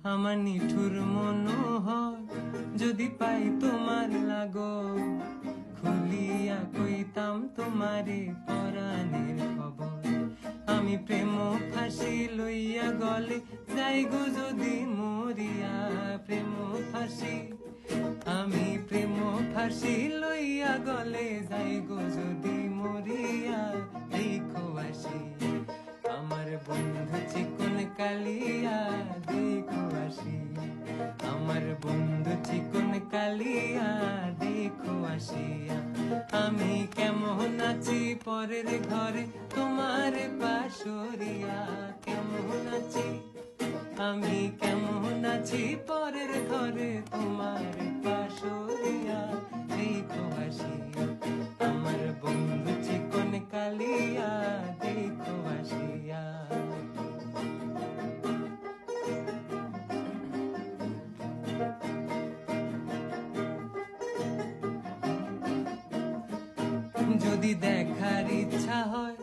আমার নিঠুর মনোহর যদি পাই তোমার লাগো, খুলিয়া কইতাম তোমারে পরাণের খবর। আমি প্রেম ফাঁসি লইয়া গলে যাই গো যদি মরিয়া, প্রেম ফাঁসি আমি প্রেম ফাঁসি লইয়া গলে যাই গো যদি মরিয়া। দেখো আসি আমার বন্ধু চিকন কালিয়া, দেখো আসি আমার বন্ধু চিকন কালিয়া, দেখো আসিয়া। আমি কেমন আছি পরের ঘরে তোমার পাশরিয়া, কেমন আছি আমি কেমন আছি পরের ঘরে তোমার পাশরিয়া। দেখো আসিয়া আমার বন্ধু চিকন কালিয়া, দেখো আসিয়া। যদি দেখার ইচ্ছা হয়